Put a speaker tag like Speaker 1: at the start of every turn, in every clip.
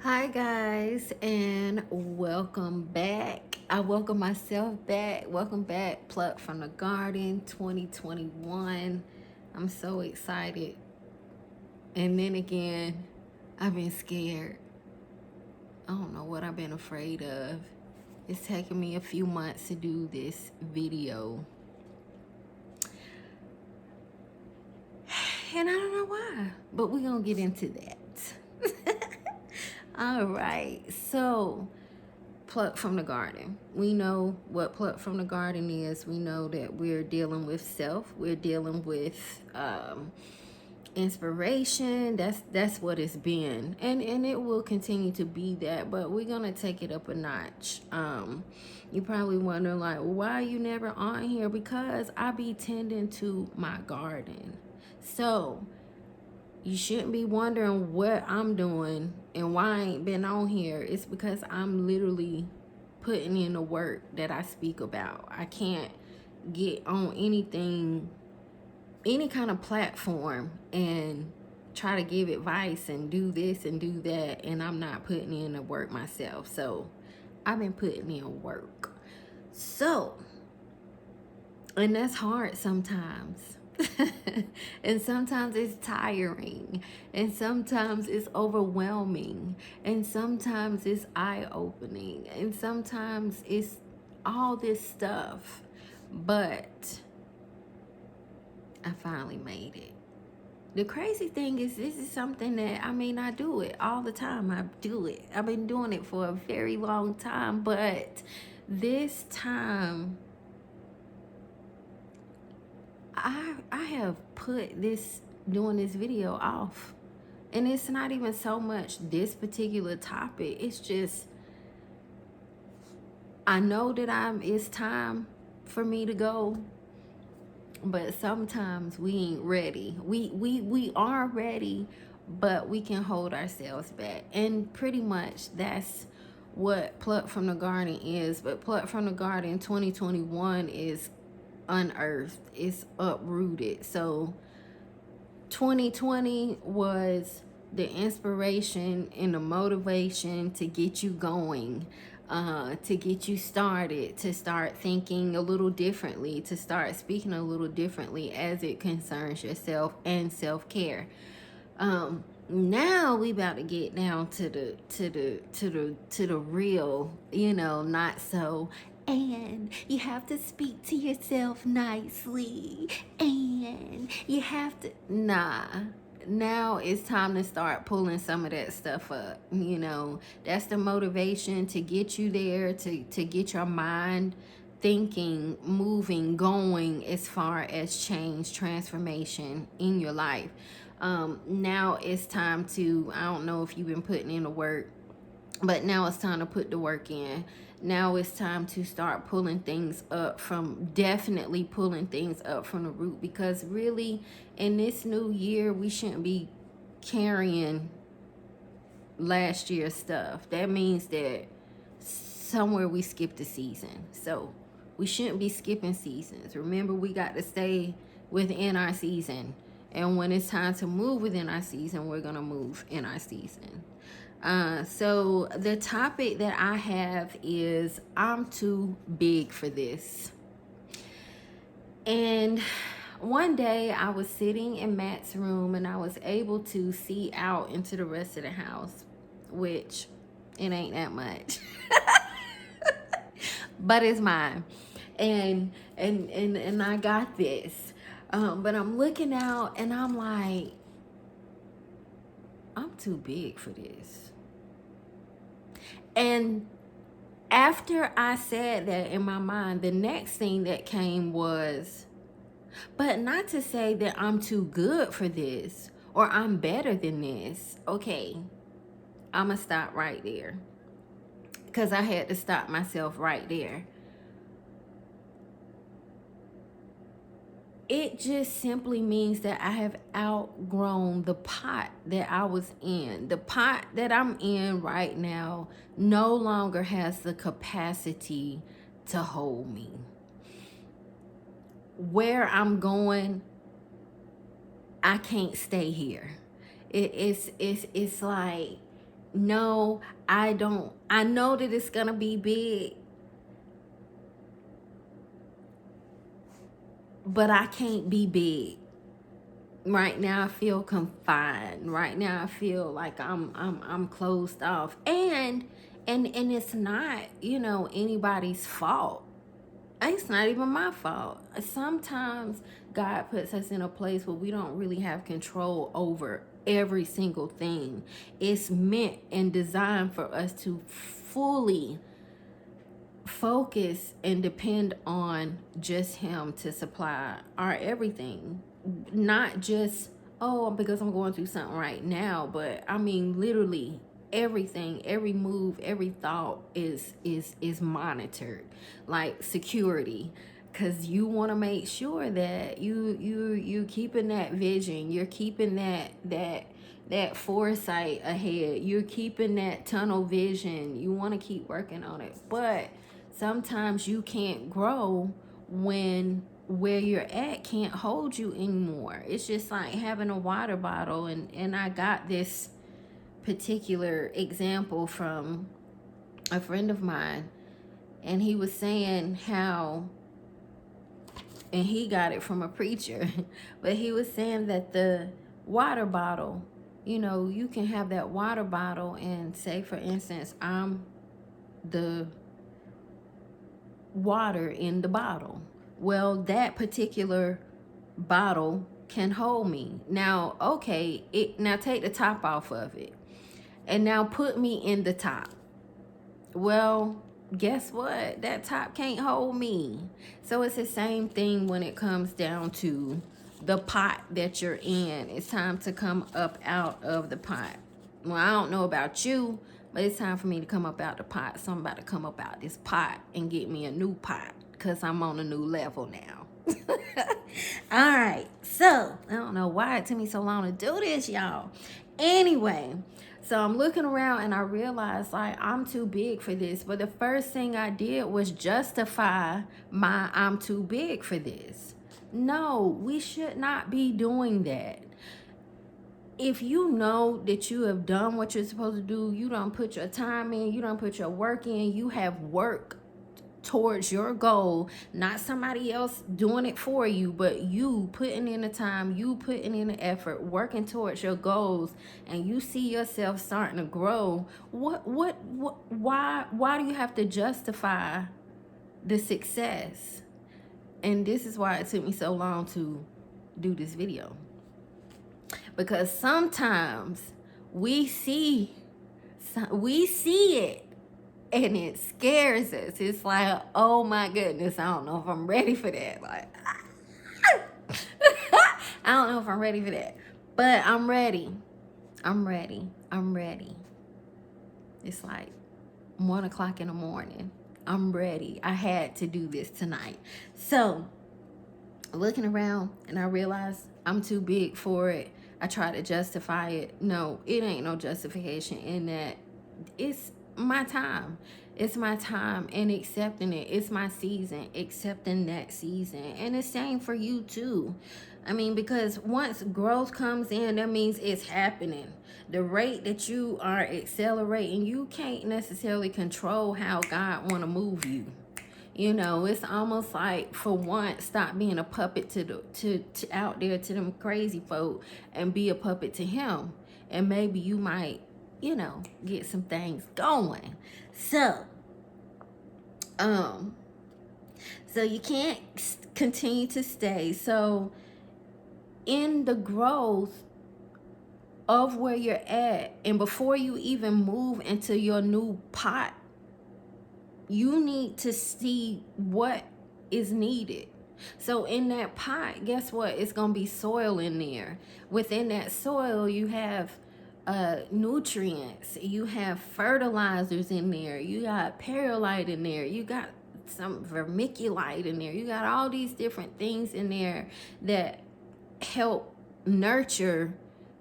Speaker 1: Hi guys, and welcome back. I welcome myself back. Welcome back, Pluck from the Garden 2021. I'm so excited. And then again, I've been scared. I don't know what I've been afraid of. It's taken me a few months to do this video. And I don't know why, but we're going to get into that. All right, so Pluck from the Garden. We know what Pluck from the Garden is. We know that we're dealing with self. We're dealing with inspiration. That's what it's been, and it will continue to be that. But we're gonna take it up a notch. You probably wonder like, why are you never on here? Because I be tending to my garden. So you shouldn't be wondering what I'm doing and why I ain't been on here. It's because I'm literally putting in the work that I speak about. I can't get on anything, any kind of platform and try to give advice and do this and do that, and I'm not putting in the work myself. So I've been putting in work. So, and that's hard sometimes. And sometimes it's tiring, and sometimes it's overwhelming, and sometimes it's eye-opening, and sometimes it's all this stuff. But I finally made it. The crazy thing is, this is something that, I do it all the time. I do it. I've been doing it for a very long time, but this time I have put doing this video off. And it's not even so much this particular topic. It's just, I know that it's time for me to go, but sometimes we ain't ready. We are ready, but we can hold ourselves back. And pretty much that's what Pluck from the Garden is. But Pluck from the Garden 2021 is unearthed. It's uprooted. So 2020 was the inspiration and the motivation to get you going, to get you started, to start thinking a little differently, to start speaking a little differently as it concerns yourself and self-care. Now we about to get down to the real, not so, and you have to speak to yourself nicely, and you have to, now it's time to start pulling some of that stuff up. That's the motivation to get you there, to get your mind thinking, moving, going as far as change, transformation in your life. Now it's time to, I don't know if you've been putting in the work, but now it's time to put the work in. Now it's time to start definitely pulling things up from the root, because really in this new year, we shouldn't be carrying last year's stuff. That means that somewhere we skipped a season. So we shouldn't be skipping seasons. Remember, we got to stay within our season. And when it's time to move within our season, we're going to move in our season. So the topic that I have is, I'm too big for this. And one day I was sitting in Matt's room and I was able to see out into the rest of the house, which it ain't that much. But it's mine. And I got this. But I'm looking out and I'm like, I'm too big for this. And after I said that in my mind, the next thing that came was, but not to say that I'm too good for this or I'm better than this. Okay, I'm going to stop right there, because I had to stop myself right there. It just simply means that I have outgrown the pot that I was in. The pot that I'm in right now no longer has the capacity to hold me. Where I'm going, I can't stay here. It's like no, I don't. I know that it's gonna be big, but I can't be big. Right now I feel confined. Right now I feel like I'm closed off. And it's not, anybody's fault. It's not even my fault. Sometimes God puts us in a place where we don't really have control over every single thing. It's meant and designed for us to fully focus and depend on just Him to supply our everything. Not just, oh, because I'm going through something right now, but I mean literally everything, every move, every thought is monitored, like security, because you want to make sure that you're keeping that vision, you're keeping that foresight ahead, you're keeping that tunnel vision. You want to keep working on it, but sometimes you can't grow when where you're at can't hold you anymore. It's just like having a water bottle, and I got this particular example from a friend of mine, and he was saying how, and he got it from a preacher, but he was saying that the water bottle, you can have that water bottle, and say for instance, I'm the water in the bottle. Well, that particular bottle can hold me. Now, okay, now take the top off of it, and now put me in the top. Well, guess what? That top can't hold me. So it's the same thing when it comes down to the pot that you're in. It's time to come up out of the pot. Well, I don't know about you, but it's time for me to come up out the pot. So I'm about to come up out this pot and get me a new pot, because I'm on a new level now. All right. So I don't know why it took me so long to do this, y'all. Anyway, so I'm looking around and I realized like I'm too big for this. But the first thing I did was justify my I'm too big for this. No, we should not be doing that. If you know that you have done what you're supposed to do, you don't put your time in, you don't put your work in, you have work towards your goal, not somebody else doing it for you, but you putting in the time, you putting in the effort, working towards your goals, and you see yourself starting to grow, why do you have to justify the success? And this is why it took me so long to do this video, because sometimes we see it and it scares us. It's like, oh my goodness, I don't know if I'm ready for that. Like, I don't know if I'm ready for that, but I'm ready. I'm ready. It's like 1:00 in the morning. I'm ready. I had to do this tonight. So looking around, and I realized I'm too big for it. I try to justify it. No, it ain't no justification in that. It's my time. It's my time, and accepting it. It's my season, accepting that season. And the same for you too. I mean, because once growth comes in, that means it's happening. The rate that you are accelerating, you can't necessarily control how God want to move you. It's almost like, for once, stop being a puppet to out there to them crazy folk, and be a puppet to Him. And maybe you might, get some things going. So you can't continue to stay. So in the growth of where you're at, and before you even move into your new pot, you need to see what is needed. So in that pot, guess what? It's going to be soil in there. Within that soil, you have nutrients. You have fertilizers in there. You got perlite in there. You got some vermiculite in there. You got all these different things in there that help nurture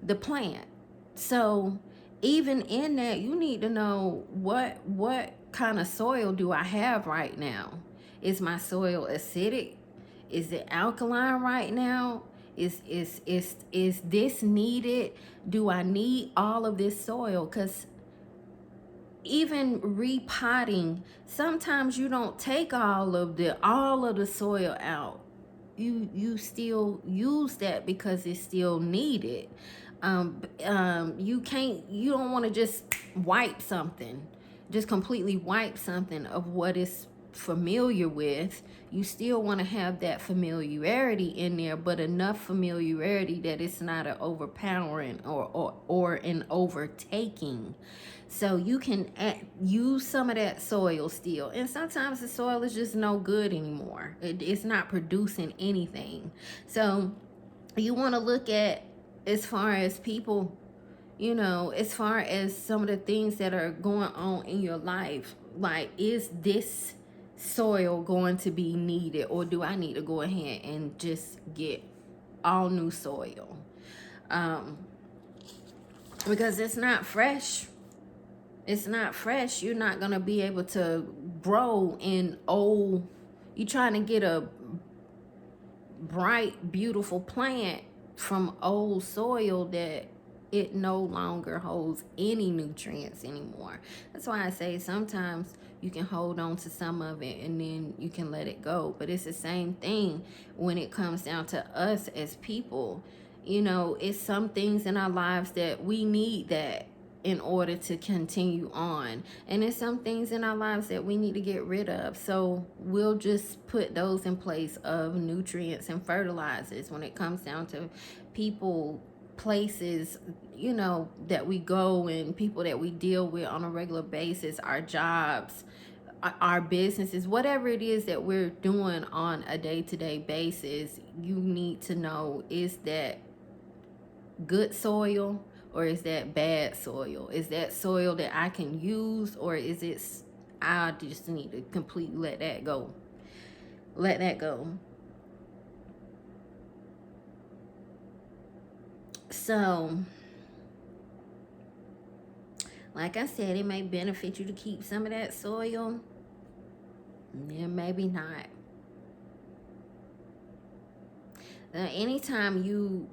Speaker 1: the plant. So even in that, you need to know what kind of soil do I have right now? Is my soil acidic? Is it alkaline right now? Is this needed? Do I need all of this soil? Because even repotting, sometimes you don't take all of the soil out. You still use that because it's still needed. You don't want to just wipe something, just completely wipe something of what is familiar with. You still want to have that familiarity in there, but enough familiarity that it's not an overpowering or an overtaking. So you can use some of that soil still. And sometimes the soil is just no good anymore. It's not producing anything. So you want to look at, as far as people, as far as some of the things that are going on in your life, like, is this soil going to be needed, or do I need to go ahead and just get all new soil? Because it's not fresh. It's not fresh. You're not going to be able to grow in old. You're trying to get a bright, beautiful plant from old soil that it no longer holds any nutrients anymore. That's why I say sometimes you can hold on to some of it and then you can let it go. But it's the same thing when it comes down to us as people. It's some things in our lives that we need that in order to continue on, and there's some things in our lives that we need to get rid of. So we'll just put those in place of nutrients and fertilizers when it comes down to people, places, that we go, and people that we deal with on a regular basis, our jobs, our businesses, whatever it is that we're doing on a day-to-day basis. You need to know, is that good soil or is that bad soil? Is that soil that I can use, or is it I just need to completely let that go? Let that go. So, like I said, it may benefit you to keep some of that soil, and maybe not. Anytime you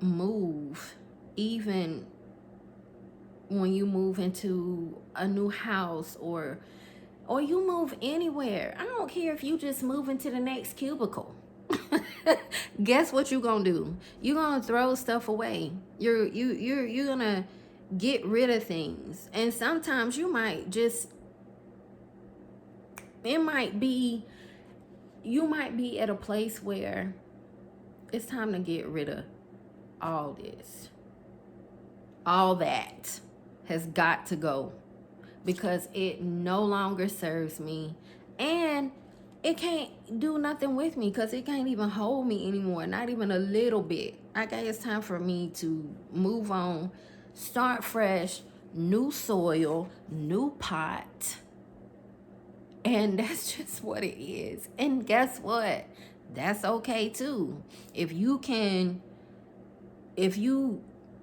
Speaker 1: move, even when you move into a new house, or you move anywhere, I don't care if you just move into the next cubicle. Guess what you're gonna do? You're gonna throw stuff away. You're gonna get rid of things. And sometimes you might be at a place where it's time to get rid of all this. All that has got to go, because it no longer serves me, and it can't do nothing with me, because it can't even hold me anymore, not even a little bit. I guess it's time for me to move on, start fresh, new soil, new pot. And that's just what it is. And guess what? That's okay too. If you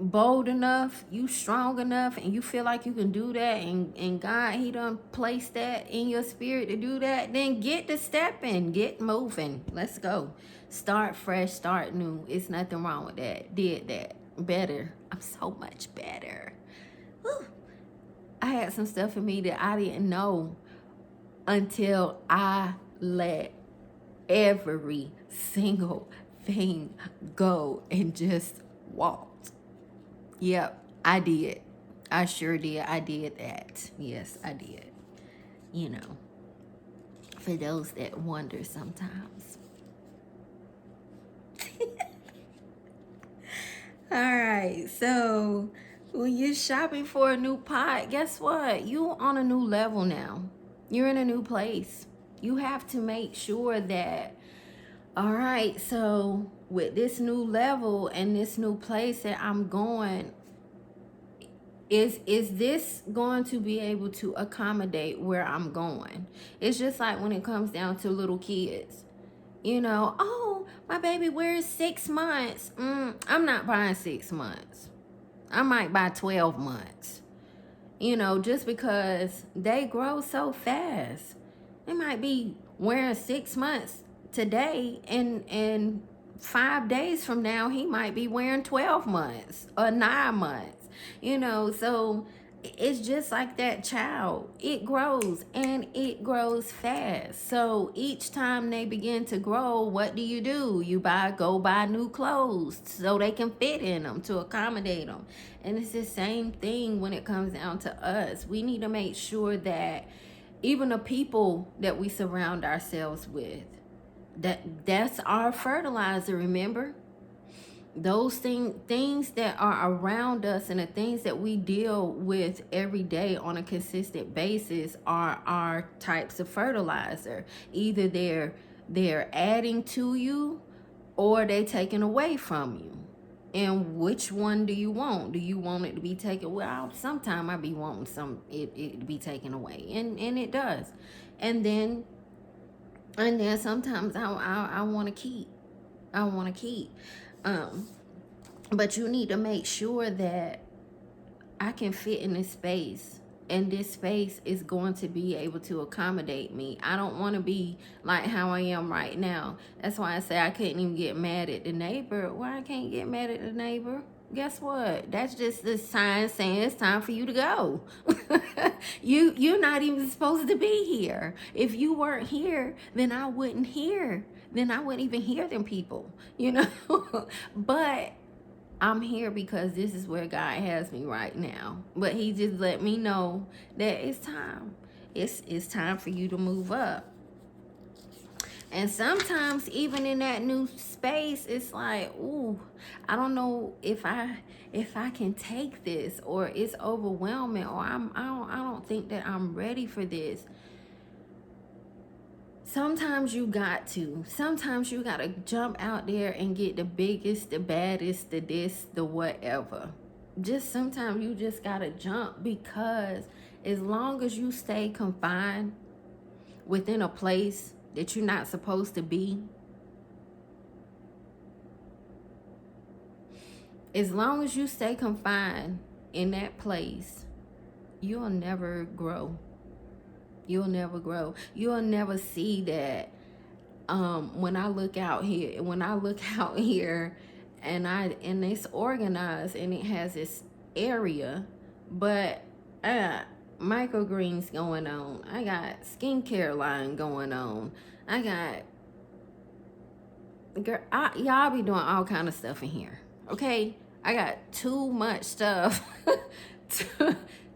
Speaker 1: bold enough, you strong enough, and you feel like you can do that, and God, he done placed that in your spirit to do that, then get to stepping, get moving. Let's go. Start fresh, start new. It's nothing wrong with that. Did that. Better. I'm so much better. Whew. I had some stuff in me that I didn't know until I let every single thing go and just walked. Yep, I did. I sure did. I did that. Yes, I did. For those that wonder sometimes. All right, so when you're shopping for a new pot, guess what? You're on a new level now. You're in a new place. You have to make sure that, all right, so with this new level and this new place that I'm going, is this going to be able to accommodate where I'm going? It's just like when it comes down to little kids. Oh, my baby wears 6 months. I'm not buying 6 months. I might buy 12 months. Just because they grow so fast. They might be wearing 6 months today, and 5 days from now he might be wearing 12 months or 9 months. So it's just like that child. It grows, and it grows fast. So each time they begin to grow, what do? You go buy new clothes so they can fit in them, to accommodate them. And it's the same thing when it comes down to us. We need to make sure that even the people that we surround ourselves with, that's our fertilizer. Remember, those things that are around us and the things that we deal with every day on a consistent basis are our types of fertilizer. Either they're adding to you, or they taking away from you. And which one do you want? Do you want it to be taken? Well, sometimes I be wanting it to be taken away, and it does. And then sometimes I want to keep. I want to keep. But you need to make sure that I can fit in this space, and this space is going to be able to accommodate me. I don't want to be like how I am right now. That's why I say I couldn't even get mad at the neighbor. Why I can't get mad at the neighbor? Guess what? That's just the sign saying it's time for you to go. You're not even supposed to be here. If you weren't here, then I wouldn't hear. Then I wouldn't even hear them people, But I'm here because this is where God has me right now. But he just let me know that it's time. It's time for you to move up. And sometimes even in that new space, it's like, ooh, I don't know if I can take this, or it's overwhelming, or I don't think that I'm ready for this. Sometimes you got to. Sometimes you got to jump out there and get the biggest, the baddest, the this, the whatever. Just sometimes you just got to jump, because as long as you stay confined within a place that you're not supposed to be, as long as you stay confined in that place, you'll never grow. You'll never grow. You'll never see that. When I look out here, and it's organized and it has this area, but microgreens going on. I got skincare line going on. I got y'all be doing all kind of stuff in here. Okay, I got too much stuff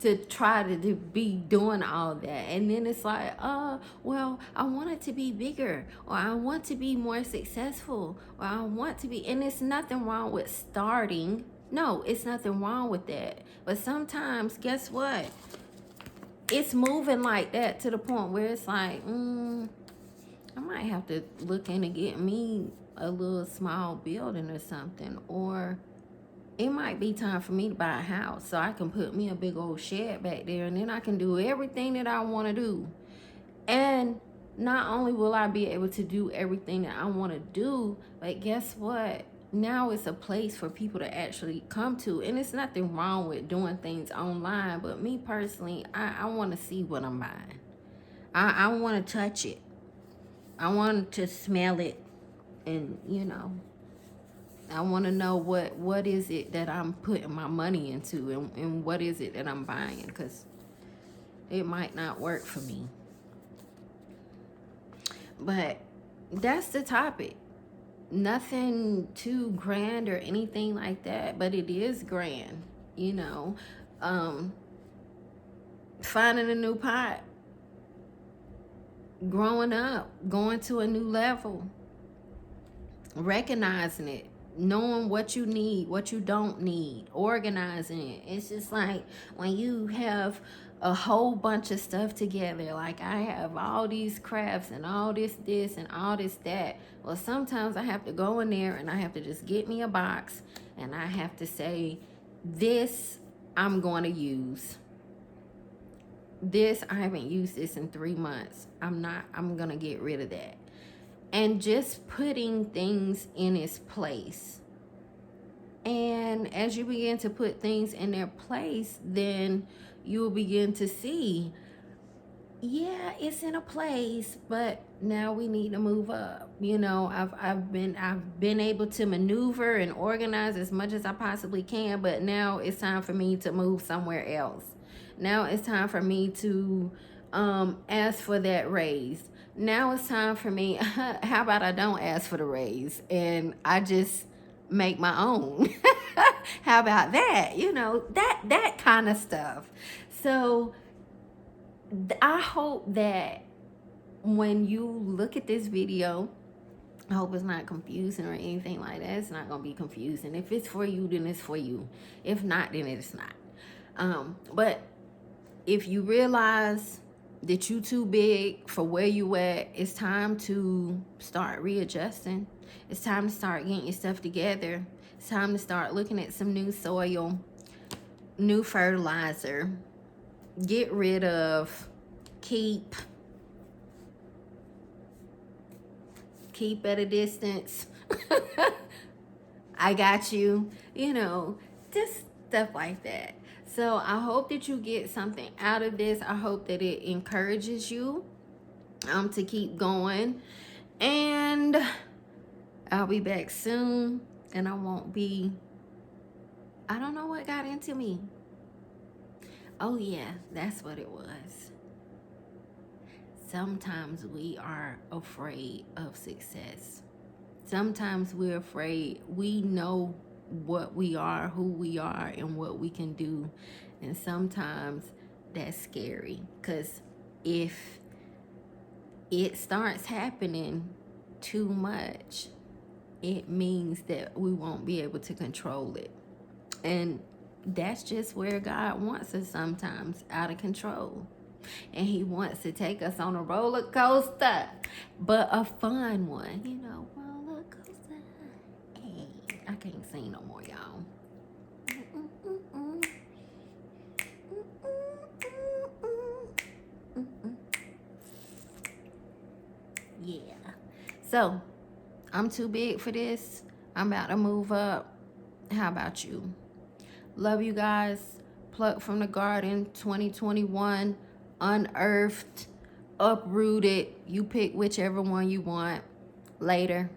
Speaker 1: to try to be doing all that. And then it's like, well, I want it to be bigger, or I want to be more successful, or I want to be, and it's nothing wrong with starting. No, it's nothing wrong with that. But sometimes, guess what? It's moving like that to the point where it's like, I might have to look into get me a little small building or something, or it might be time for me to buy a house so I can put me a big old shed back there, and then I can do everything that I want to do. And not only will I be able to do everything that I want to do, but guess what? Now it's a place for people to actually come to. And it's nothing wrong with doing things online, but me personally, I want to see what I'm buying. I want to touch it. I want to smell it, and I want to know what is it that I'm putting my money into, and what is it that I'm buying, because it might not work for me. But that's the topic. Nothing too grand or anything like that, but it is grand, finding a new pot, growing up, going to a new level, recognizing it, knowing what you need, what you don't need, organizing it. It's just like when you have a whole bunch of stuff together, like I have all these crafts and all this and all this that. Well, sometimes I have to go in there and I have to just get me a box, and I have to say, this I'm going to use. This, I haven't used this in 3 months. I'm going to get rid of that. And just putting things in its place. And as you begin to put things in their place, then you'll begin to see, yeah, it's in a place, but now we need to move up. You know, I've been able to maneuver and organize as much as I possibly can, but now it's time for me to move somewhere else. Now it's time for me to ask for that raise. Now it's time for me. How about I don't ask for the raise and I just make my own? How about that? You know, that kind of stuff. So I hope that when you look at this video, I hope it's not confusing or anything like that. It's not going to be confusing. If it's for you, then it's for you. If not, then it's not. But if you realize that you too big for where you at, it's time to start readjusting. It's time to start getting your stuff together. It's time to start looking at some new soil, new fertilizer. Get rid of, keep at a distance. I got you, you know, just stuff like that. So I hope that you get something out of this. I hope that it encourages you to keep going. And I'll be back soon. And I won't be, I don't know what got into me. Oh yeah, that's what it was. Sometimes we are afraid of success. Sometimes we're afraid. We know what we are, who we are, and what we can do. And sometimes that's scary, because if it starts happening too much, it means that we won't be able to control it. And that's just where God wants us sometimes, out of control. And he wants to take us on a roller coaster, but a fun one, you know, roller coaster. Hey, I can't sing no more, y'all. Yeah. So, I'm too big for this. I'm about to move up. How about you? Love you guys. Plucked from the garden 2021. Unearthed, uprooted. You pick whichever one you want. Later.